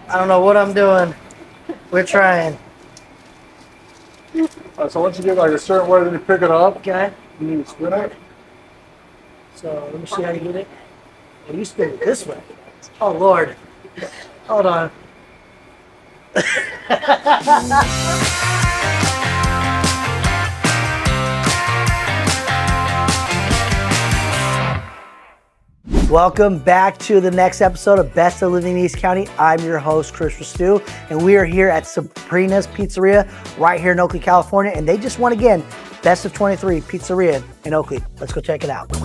I don't know what I'm doing. We're trying. So once you get like a certain way, then you pick it up. Okay. You need to spin it. So let me see how you do it. Oh, you spin it this way. Oh Lord. Hold on. Welcome back to the next episode of Best of Living in East County. I'm your host, Chris Stu, and we are here at Sabrina's Pizzeria right here in Oakley, California. And they just won again, Best of 23 Pizzeria in Oakley. Let's go check it out.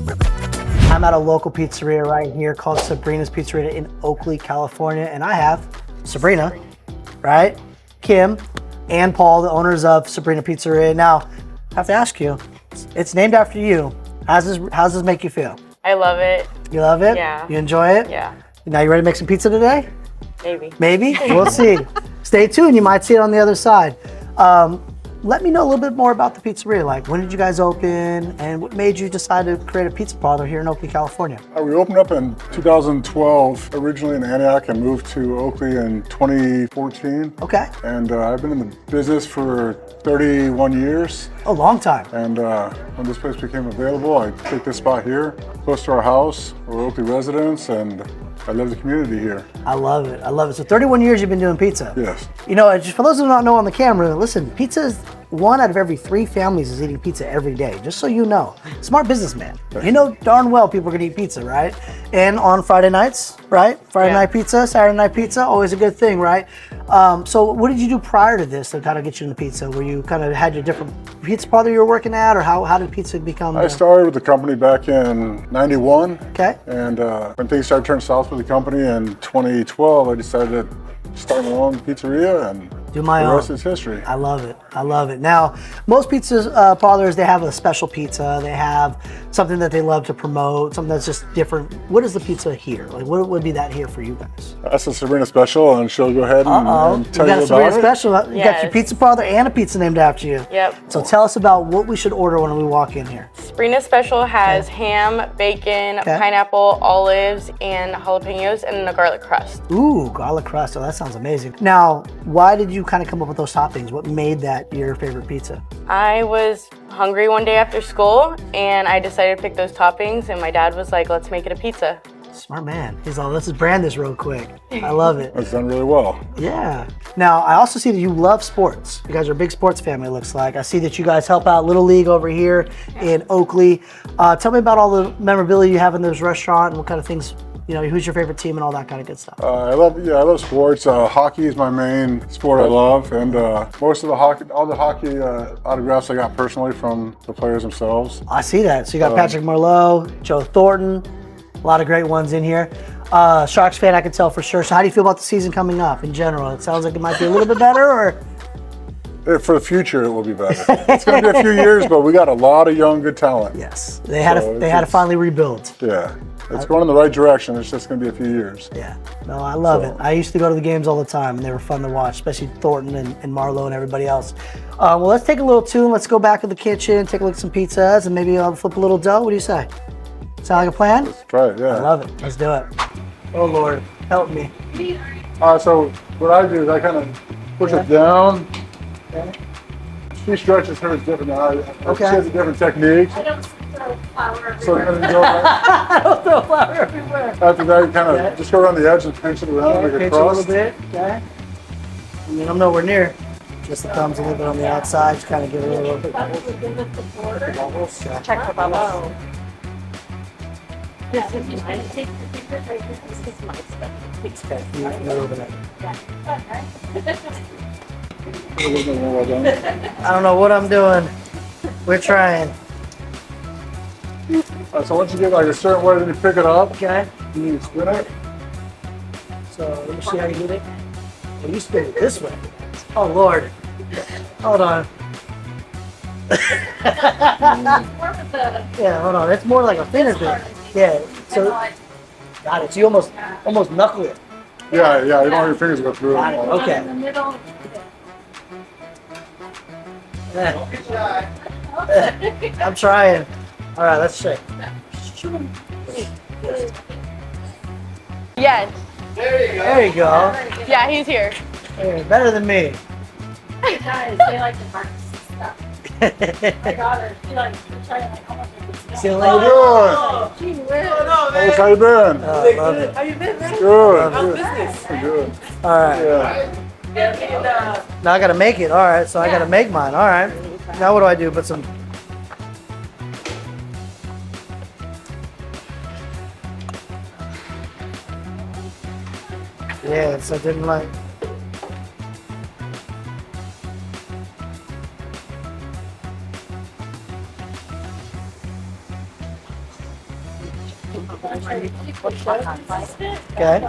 I'm at a local pizzeria right here called Sabrina's Pizzeria in Oakley, California. And I have Sabrina, right? Kim and Paul, the owners of Sabrina Pizzeria. Now, I have to ask you, it's named after you. How's this make you feel? I love it. You love it? Yeah. You enjoy it? Yeah. Now you ready to make some pizza today? Maybe. Maybe? We'll see. Stay tuned. You might see it on the other side. Let me know a little bit more about the pizzeria. Like, when did you guys open, and what made you decide to create a pizza parlor here in Oakley, California? We opened up in 2012, originally in Antioch, and moved to Oakley in 2014. Okay. And I've been in the business for 31 years. A long time. And when this place became available, I took this spot here, close to our house. We're Oakley residents, and I love the community here. I love it. I love it. So 31 years you've been doing pizza. Yes. You know, just for those who don't know on the camera, listen, pizza is 1 out of every 3 families is eating pizza every day, just so you know. Smart businessman. You know darn well people are gonna eat pizza, right? And on Friday nights, right? Friday night pizza, Saturday night pizza, always a good thing, right? So what did you do prior to this to kind of get you into pizza? Were you kind of had your different pizza parlor you were working at, or how did pizza become? I started with the company back in 91. Okay. And when things started turning south with the company in 2012, I decided to start my own pizzeria, and do my the own. rest is history. I love it. I love it. Now, most pizza parlors, they have a special pizza. They have something that they love to promote, something that's just different. What is the pizza here? Like, what would be that here for you guys? That's a Sabrina special, and she'll go ahead and tell you you got a about Sabrina it. special. You got your pizza parlor and a pizza named after you. Yep. So tell us about what we should order when we walk in here. Sabrina special has ham, bacon, pineapple, olives, and jalapenos, and a garlic crust. Ooh, garlic crust. Oh, that sounds amazing. Now, why did you kind of come up with those toppings? What made that your favorite pizza? I was hungry one day after school, and I decided to pick those toppings, and my dad was like, let's make it a pizza. Smart man. He's all, let's just brand this real quick. I love it. It's done really well. Yeah. Now, I also see that you love sports. You guys are a big sports family, it looks like. I see that you guys help out Little League over here in Oakley. Tell me about all the memorabilia you have in this restaurant and what kind of things, you know, who's your favorite team and all that kind of good stuff. I love sports. Hockey is my main sport I love, and most of all the hockey autographs I got personally from the players themselves. I see that. So you got Patrick Marleau, Joe Thornton, a lot of great ones in here. Sharks fan, I can tell for sure. So how do you feel about the season coming up in general? It sounds like it might be a little bit better, or? For the future, it will be better. It's going to be a few years, but we got a lot of young, good talent. Yes, they had to finally rebuild. Yeah, it's going in the right direction. It's just going to be a few years. Yeah, no, I love it. I used to go to the games all the time, and they were fun to watch, especially Thornton and Marleau and everybody else. Well, let's take a little tune. Let's go back to the kitchen, take a look at some pizzas, and maybe flip a little dough. What do you say? Sound like a plan? Let's try it, yeah. I love it. Let's do it. Oh, Lord, help me. So what I do is I kind of push it down. Okay. She stretches hers different. She has a different technique. I don't throw flour everywhere. So you're going to go I don't throw flour everywhere. after that, you kind of just go around the edge and pinch it around, make a Pinch crust. a little bit, okay. I mean, I'm nowhere near. Just the thumbs a little bit on the outside, just kind of give it a little bit. Check the bubbles. Yeah, if you want to take the picture right here, this is my stuff. Okay, you can go over that. A little bit more well done. I don't know what I'm doing. We're trying. So once you get like a certain way, then you pick it up. Okay. You need to spin it. So let me see how you do it. Oh, you spin it this way. Oh Lord. Hold on. Yeah, hold on. It's more like a thinner thing. Yeah. So got it. So you almost knuckle it. Yeah, you don't want your fingers to go through Got it. it. Okay. In the middle. I'm trying. All right, let's see. Yes. There you go. Yeah, he's here. Hey, better than me. Guys, they like to mark stuff. My daughter, she likes to try like how much it's See you How later. you Oh, gee whiz. doing? How you been? Love it. How you been, man? Good. How's Good. business? Good. All right. Yeah. Now I gotta make it. All right. So I gotta make mine. All right. Now what do I do? Put some. Yeah. So I didn't like. Okay.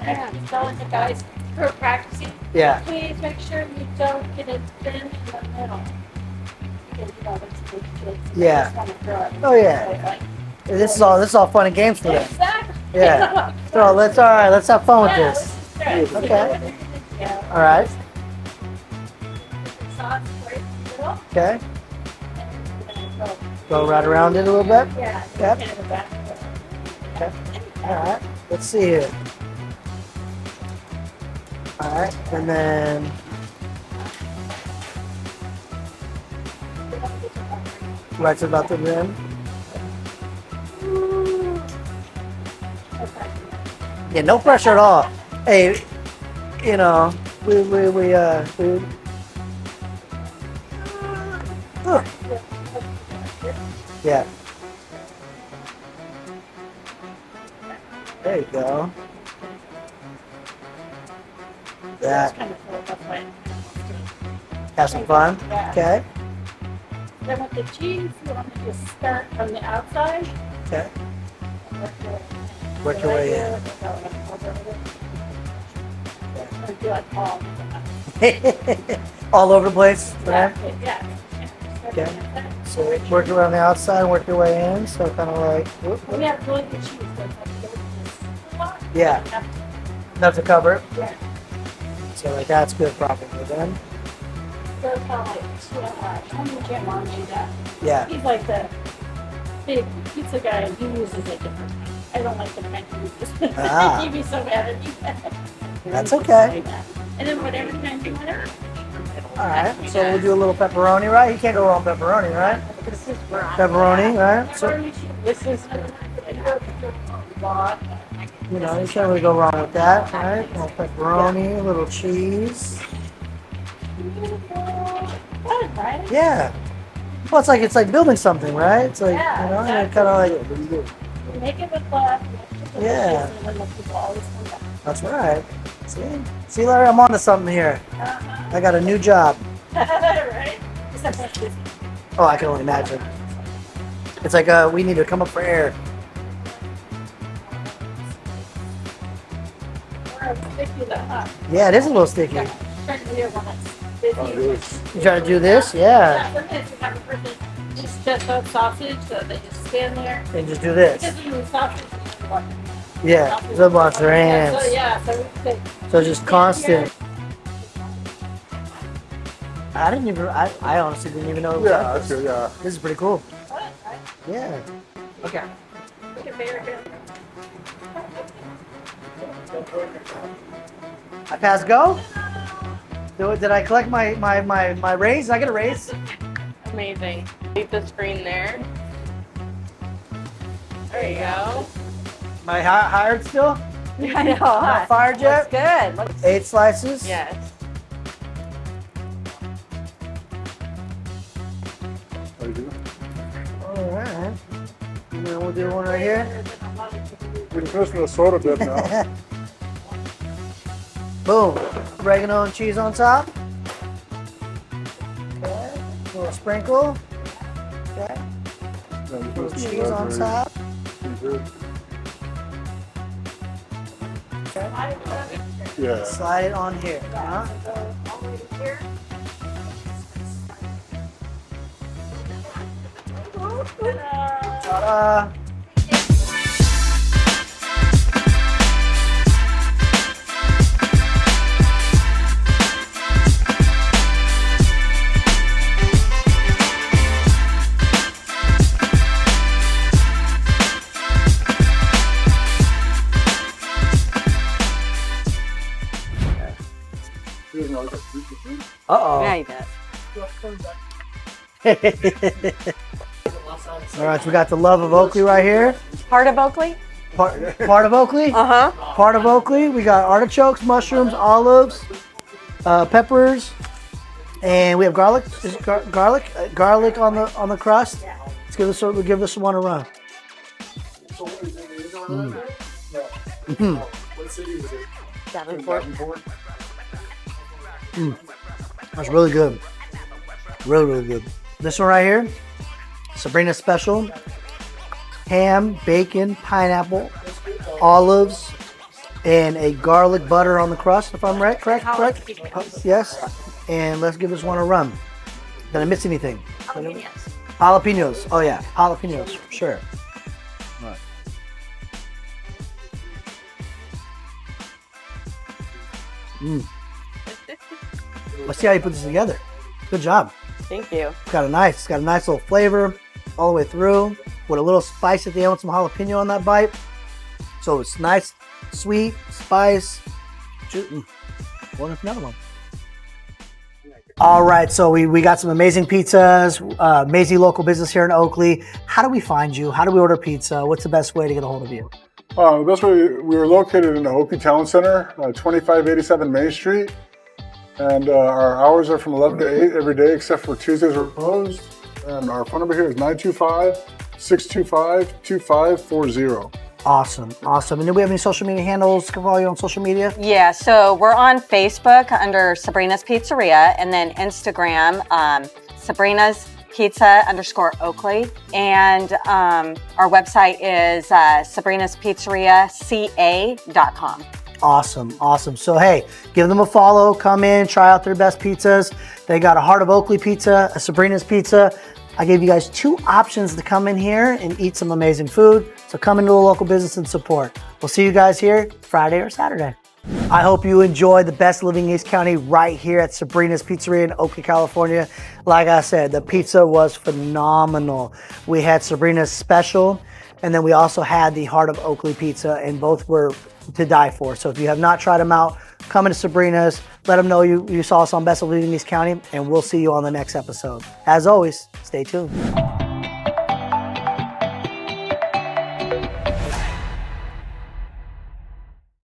And telling the guys who are practicing, Yeah. please make sure you don't get it thin in the middle. Because, you know, there's big kids. They Yeah. just wanna throw it. Oh, yeah. So, like, This is all fun and games for them. exactly. Yeah. So let's let's have fun with Yeah, this. let's just try it. Okay. Yeah. All right. Sauce right in the middle. Okay. And then Go right around it a little bit. yeah. Yep. Kind of the back. Okay. All right. Let's see here. All right. And then right to about the rim. Yeah. No pressure at all. Hey, you know, we yeah. There you go. That. Kind of cool. That's why. Have some fun. Yeah. Okay. Then with the cheese, you want to just start from the outside. Okay. And Work your way in. Or do it all. All over the place. Right? Yeah. Okay. So work around the outside, work your way in. So kind of like, whoop, We whoop. have really good cheese. So it's like this. Yeah. Enough to cover it. Yeah. So like that's good probably then. So it's kind of like, Tony Jim on me that. Yeah. He's like the big pizza guy and he uses it different. I don't like the kind he uses. Ah. He'd be so mad at me. That's okay. And then whatever kind you want to. All right. So we'll do a little pepperoni, right? You can't go wrong with pepperoni, right? This is where I'm Pepperoni, right? So This is you know you can't really go wrong with that, right? A little pepperoni, a little cheese. fun, right? Yeah. Well, it's like building something, right? It's like Yeah, you know, exactly. kind of like You make it with love. Yeah. And then the people always come back. that's right. See, Larry, I'm onto something here. I got a new job. Right? Except that's busy. Oh, I can only imagine. It's like we need to come up for air. Or sticky the Yeah, it is a little sticky. Turn to your one that's busy. Oh, good. You try to do this? Yeah. Sometimes you have a person just up sausage, so they just stand there. And just do this. Because when you sausage, you want Yeah. So wash their hands. So yeah, so we take. So just constant. I didn't even. I honestly didn't even know it was Yeah, like that's this. good. Yeah. This is pretty cool. Right? Yeah. Okay. We can bear it. I pass go. Did I collect my raise? I get a raise. Amazing. Leave the screen there. There you go. Am I hired still? I know. Not fired yet? Good. Looks 8 slices. Yes. How you doing? All right. And then we'll do one right here. We can finish with a soda bit now. Boom. Oregano and cheese on top. Okay. A little sprinkle. Okay. Yeah, A we little finish with cheese on raspberry. top. Good. Okay. Yeah. Slide it on here. Huh? Ta-da. Uh-oh. Yeah, you did. All right, so we got the love of Oakley right here. Heart of Oakley? Part of Oakley? Uh-huh. Part of Oakley. We got artichokes, mushrooms, olives, peppers, and we have garlic. Is it garlic on the crust. Let's give this one a run. Davenport. That's really good. Really, really good. This one right here, Sabrina special. Ham, bacon, pineapple, olives, and a garlic butter on the crust, if I'm right. Correct? Yes. And let's give this one a run. Did I miss anything? Jalapenos. Oh, yeah. Jalapenos, for sure. All right. Let's see how you put this together. Good job. Thank you. It's got a nice little flavor all the way through with a little spice at the end with some jalapeno on that bite. So it's nice, sweet, spice. One if another one. All right, so we got some amazing pizzas, amazing local business here in Oakley. How do we find you? How do we order pizza? What's the best way to get a hold of you? The best way, we were located in the Oakley Town Center, 2587 Main Street. And our hours are from 11 to 8 every day, except for Tuesdays we're closed. And our phone number here is 925-625-2540. Awesome. And do we have any social media handles? Can follow you on social media? Yeah, so we're on Facebook under Sabrina's Pizzeria, and then Instagram, Sabrina's Pizza _Oakley. And our website is sabrinaspizzeria.ca.com. Awesome. So, hey, give them a follow. Come in, try out their best pizzas. They got a Heart of Oakley pizza, a Sabrina's pizza. I gave you guys 2 options to come in here and eat some amazing food. So come into a local business and support. We'll see you guys here Friday or Saturday. I hope you enjoy the best living in East County right here at Sabrina's Pizzeria in Oakley, California. Like I said, the pizza was phenomenal. We had Sabrina's special, and then we also had the Heart of Oakley pizza, and both were to die for. So if you have not tried them out, come into Sabrina's, let them know you saw us on Best of Living in East County, and we'll see you on the next episode. As always, stay tuned.